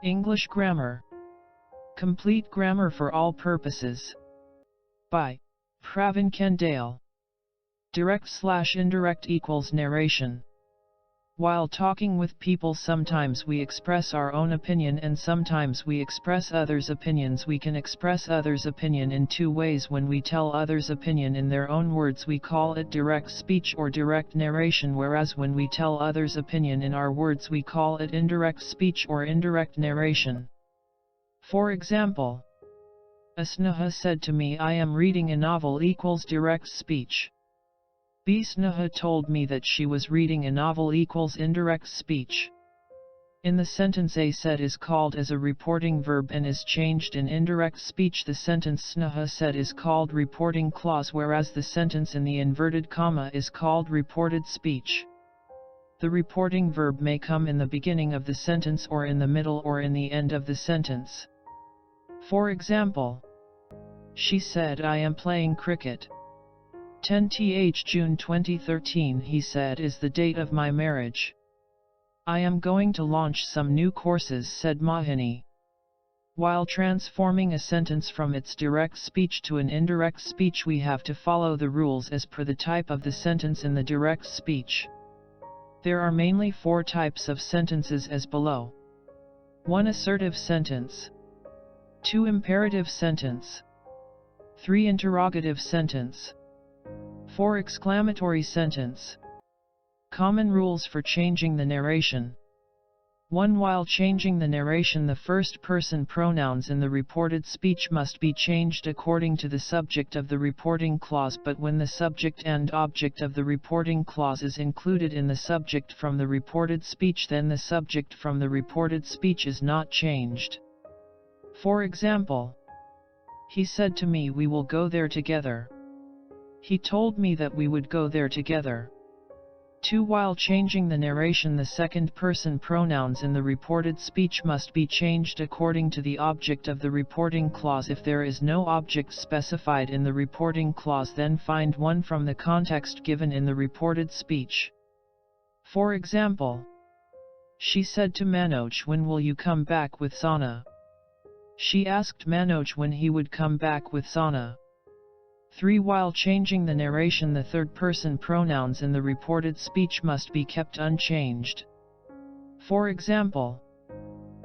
English Grammar. Complete Grammar for All Purposes. By PRAVIN KENDALE. Direct/indirect equals narration. While talking with people, sometimes we express our own opinion and sometimes we express others' opinions. We can express others' opinion in two ways. When we tell others' opinion in their own words, we call it direct speech or direct narration, whereas when we tell others' opinion in our words, we call it indirect speech or indirect narration. For example, Sneha said to me, "I am reading a novel" equals direct speech. Sneha told me that she was reading a novel equals indirect speech. In the sentence, A said is called as a reporting verb and is changed in indirect speech. The sentence Sneha said is called reporting clause, whereas the sentence in the inverted comma is called reported speech. The reporting verb may come in the beginning of the sentence or in the middle or in the end of the sentence. For example, she said, "I am playing cricket." 10th June 2013, he said, is the date of my marriage. "I am going to launch some new courses," said Mohini. While transforming a sentence from its direct speech to an indirect speech, we have to follow the rules as per the type of the sentence in the direct speech. There are mainly 4 types of sentences as below. 1. Assertive sentence. 2. Imperative sentence. 3. Interrogative sentence. 4. Exclamatory sentence. Common rules for changing the narration. 1. While changing the narration, the first-person pronouns in the reported speech must be changed according to the subject of the reporting clause, but when the subject and object of the reporting clause is included in the subject from the reported speech, then the subject from the reported speech is not changed. For example, he said to me, "We will go there together." He told me that we would go there together. 2. While changing the narration, the second-person pronouns in the reported speech must be changed according to the object of the reporting clause. If there is no object specified in the reporting clause, then find one from the context given in the reported speech. For example, she said to Manoj, "When will you come back with Sana?" She asked Manoj when he would come back with Sana. 3. While changing the narration, the third-person pronouns in the reported speech must be kept unchanged. For example,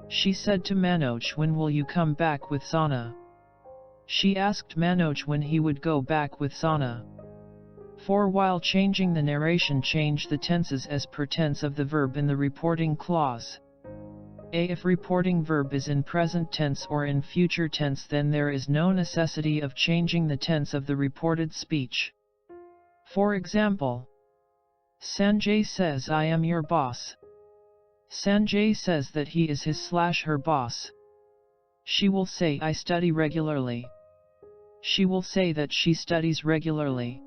she said to Manoj, "When will you come back with Sana?" She asked Manoj when he would go back with Sana. 4. While changing the narration, change the tenses as per tense of the verb in the reporting clause. A. If reporting verb is in present tense or in future tense, then there is no necessity of changing the tense of the reported speech. For example, Sanjay says, "I am your boss." Sanjay says that he is his/her boss. She will say, "I study regularly." She will say that she studies regularly.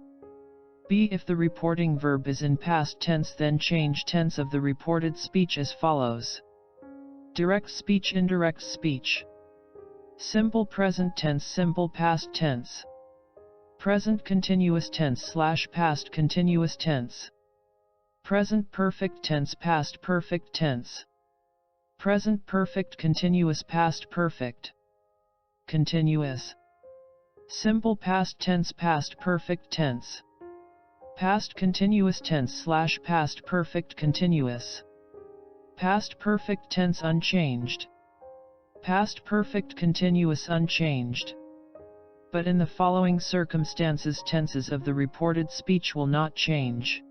B. If the reporting verb is in past tense, then change tense of the reported speech as follows. Direct speech, indirect speech. Simple present tense, simple past tense. Present continuous tense/past continuous tense. Present perfect tense, past perfect tense. Present perfect continuous, past perfect continuous. Simple past tense, past perfect tense. Past continuous tense/past perfect continuous. Past perfect tense unchanged. Past perfect continuous unchanged. But in the following circumstances, tenses of the reported speech will not change.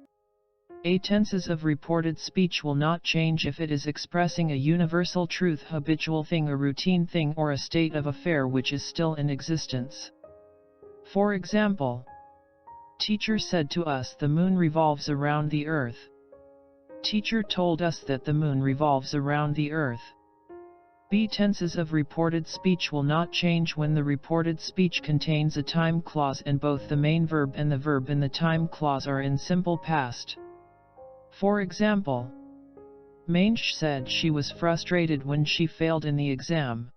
A. Tenses of reported speech will not change if it is expressing a universal truth, habitual thing, a routine thing, or a state of affair which is still in existence. For example, teacher said to us, "The moon revolves around the earth." Teacher told us that the moon revolves around the earth. B. Tenses of reported speech will not change when the reported speech contains a time clause and both the main verb and the verb in the time clause are in simple past. For example, Mainsh said she was frustrated when she failed in the exam.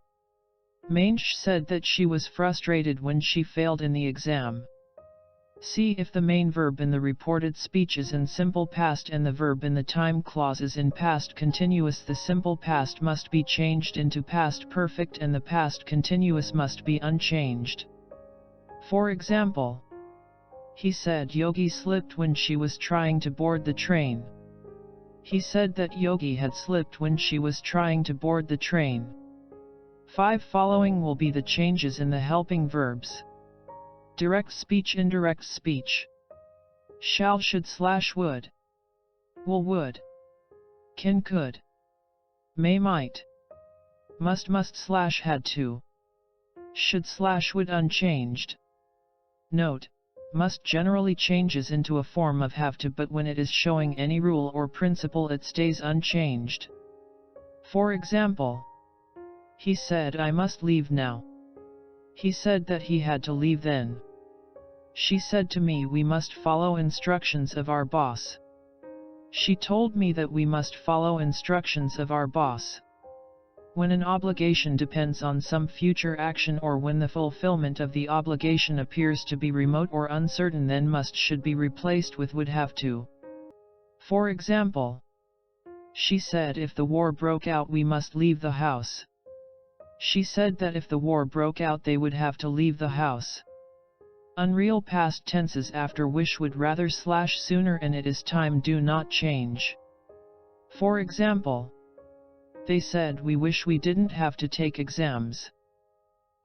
Mainsh said that she was frustrated when she failed in the exam. See if the main verb in the reported speech is in simple past and the verb in the time clause is in past continuous. The simple past must be changed into past perfect and the past continuous must be unchanged. For example, he said Yogi slipped when she was trying to board the train. He said that Yogi had slipped when she was trying to board the train. 5 following will be the changes in the helping verbs. Direct speech, indirect speech. Shall, should, / would. Will, would. Can, could. May, might. Must, / had to. Should / would unchanged. Note, must generally changes into a form of have to, but when it is showing any rule or principle it stays unchanged. For example, he said I must leave now. He said that he had to leave then. She said to me we must follow instructions of our boss. She told me that we must follow instructions of our boss. When an obligation depends on some future action or when the fulfillment of the obligation appears to be remote or uncertain, then must should be replaced with would have to. For example, she said if the war broke out we must leave the house. She said that if the war broke out they would have to leave the house. Unreal past tenses after wish, would rather / sooner and it is time do not change. For example, they said we wish we didn't have to take exams.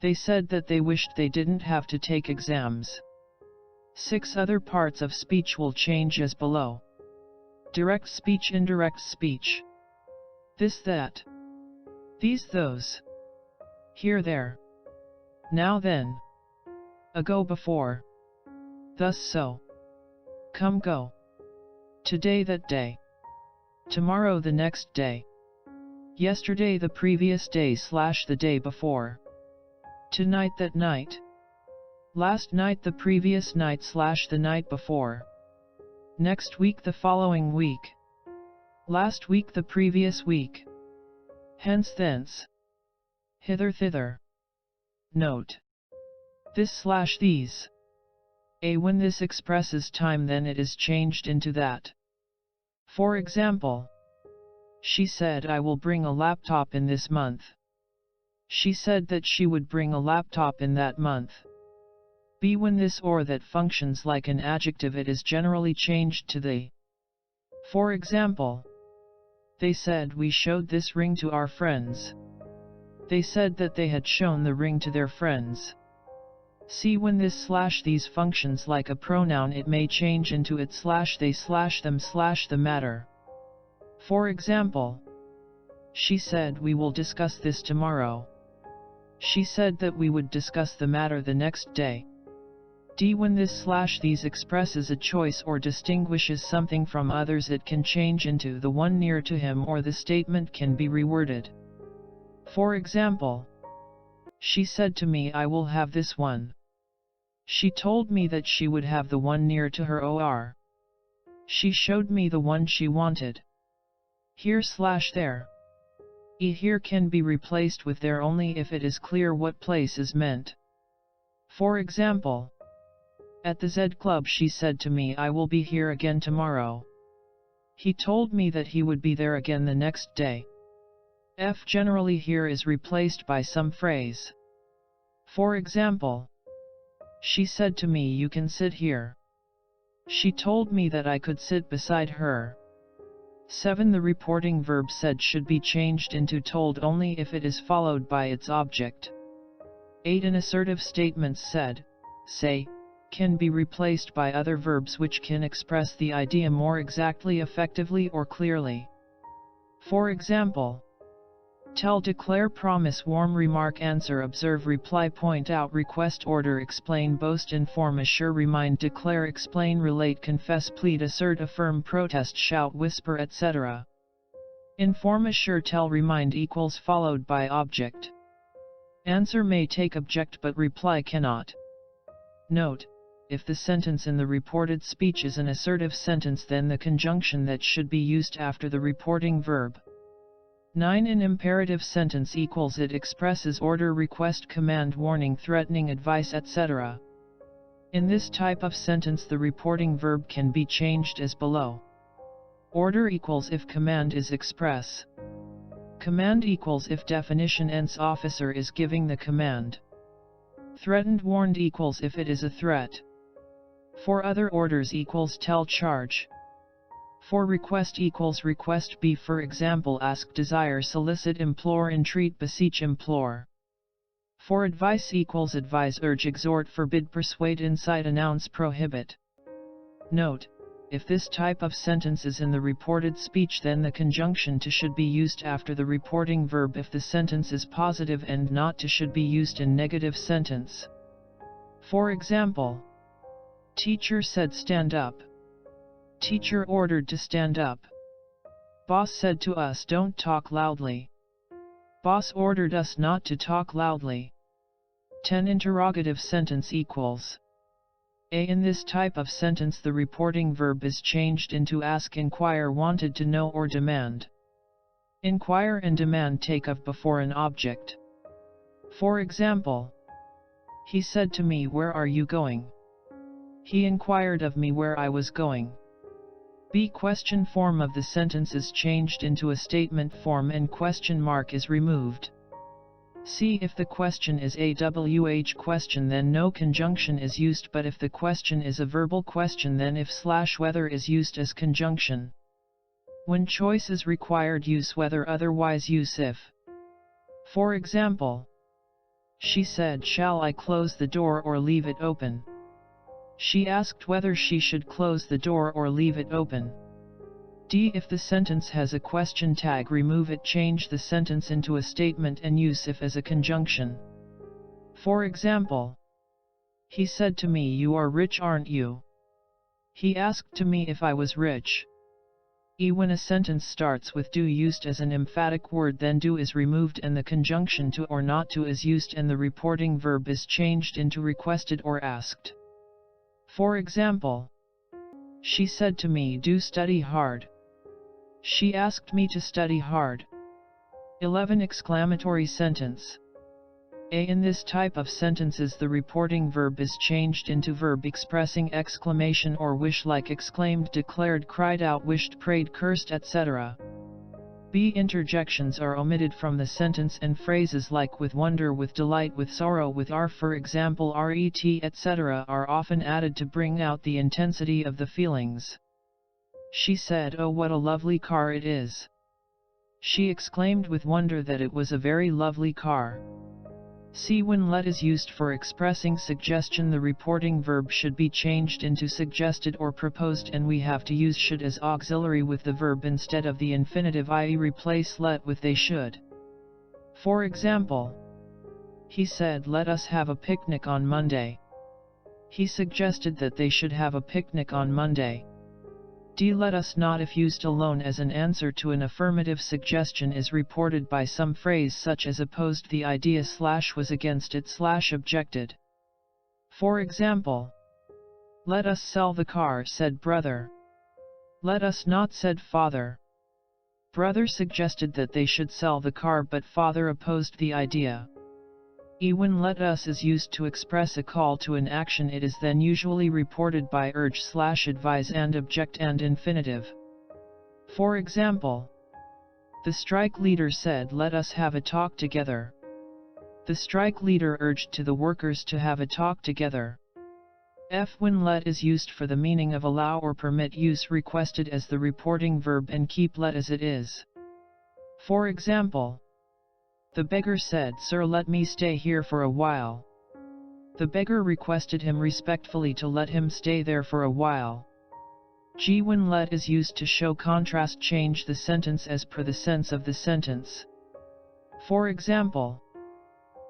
They said that they wished they didn't have to take exams. 6 other parts of speech will change as below. Direct speech, indirect speech. This, that. These, those. Here, there. Now, then. Ago, before. Thus, so. Come, go. Today, that day. Tomorrow, the next day. Yesterday, the previous day / the day before. Tonight, that night. Last night, the previous night / the night before. Next week, the following week. Last week, the previous week. Hence, thence. Hither, thither. Note. This / these. When this expresses time, then it is changed into that. For example, she said I will bring a laptop in this month. She said that she would bring a laptop in that month. When this or that functions like an adjective it is generally changed to the. For example, they said we showed this ring to our friends. They said that they had shown the ring to their friends. See, when this / these functions like a pronoun it may change into it / they / them / the matter. For example, she said we will discuss this tomorrow. She said that we would discuss the matter the next day. When this / these expresses a choice or distinguishes something from others it can change into the one near to him or the statement can be reworded. For example, she said to me I will have this one. She told me that she would have the one near to her or. She showed me the one she wanted. Here / there. Here can be replaced with there only if it is clear what place is meant. For example, at the Z Club she said to me I will be here again tomorrow. He told me that he would be there again the next day. F generally here is replaced by some phrase. For example, she said to me you can sit here. She told me that I could sit beside her. 7. The reporting verb said should be changed into told only if it is followed by its object. 8. An assertive statement said, say, can be replaced by other verbs which can express the idea more exactly, effectively or clearly. For example, tell, declare, promise, warm, remark, answer, observe, reply, point out, request, order, explain, boast, inform, assure, remind, declare, explain, relate, confess, plead, assert, affirm, protest, shout, whisper, etc. Inform, assure, tell, remind equals followed by object. Answer may take object but reply cannot. Note, if the sentence in the reported speech is an assertive sentence then the conjunction that should be used after the reporting verb. 9. An imperative sentence equals it expresses order, request, command, warning, threatening, advice, etc. In this type of sentence the reporting verb can be changed as below. Order equals if command is express. Command equals if definition ends officer is giving the command. Threatened warned equals if it is a threat. For other orders equals tell charge. For request equals request be, for example ask desire solicit implore entreat beseech implore. For advice equals advise urge exhort forbid persuade incite announce prohibit. Note: if this type of sentence is in the reported speech, then the conjunction to should be used after the reporting verb if the sentence is positive, and not to should be used in negative sentence. For example, teacher said stand up. Teacher ordered to stand up. Boss said to us don't talk loudly. Boss ordered us not to talk loudly. 10 Interrogative sentence equals A. In this type of sentence the reporting verb is changed into ask, inquire, wanted to know or demand. Inquire and demand take of before an object. For example, he said to me where are you going? He inquired of me where I was going. B. Question form of the sentence is changed into a statement form and question mark is removed. C. If the question is a question then no conjunction is used, but if the question is a verbal question then if / whether is used as conjunction. When choice is required use whether, otherwise use if. For example, she said shall I close the door or leave it open? She asked whether she should close the door or leave it open. D. If the sentence has a question tag remove it, change the sentence into a statement and use if as a conjunction. For example, he said to me you are rich aren't you? He asked to me if I was rich. E. When a sentence starts with do used as an emphatic word then do is removed and the conjunction to or not to is used and the reporting verb is changed into requested or asked. For example, she said to me do study hard. She asked me to study hard. 11 Exclamatory sentence. A. In this type of sentences the reporting verb is changed into verb expressing exclamation or wish like exclaimed, declared, cried out, wished, prayed, cursed, etc. B. Interjections are omitted from the sentence and phrases like with wonder, with delight, with sorrow, with are, for example ret, etc. are often added to bring out the intensity of the feelings. She said, oh what a lovely car it is. She exclaimed with wonder that it was a very lovely car. C. When let is used for expressing suggestion the reporting verb should be changed into suggested or proposed and we have to use should as auxiliary with the verb instead of the infinitive, i.e. replace let with they should. For example, he said let us have a picnic on Monday. He suggested that they should have a picnic on Monday. D. Let us not if used alone as an answer to an affirmative suggestion is reported by some phrase such as opposed the idea / was against it / objected. For example, let us sell the car said brother. Let us not said father. Brother suggested that they should sell the car but father opposed the idea. E. When let us is used to express a call to an action it is then usually reported by urge / advise and object and infinitive. For example, the strike leader said let us have a talk together. The strike leader urged to the workers to have a talk together. F. When let is used for the meaning of allow or permit use requested as the reporting verb and keep let as it is. For example, the beggar said, sir, let me stay here for a while. The beggar requested him respectfully to let him stay there for a while. G. When let is used to show contrast change the sentence as per the sense of the sentence. For example,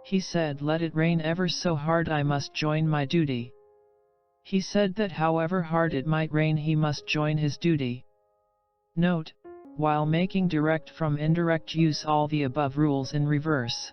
he said let it rain ever so hard I must join my duty. He said that however hard it might rain he must join his duty. Note: while making direct from indirect use all the above rules in reverse.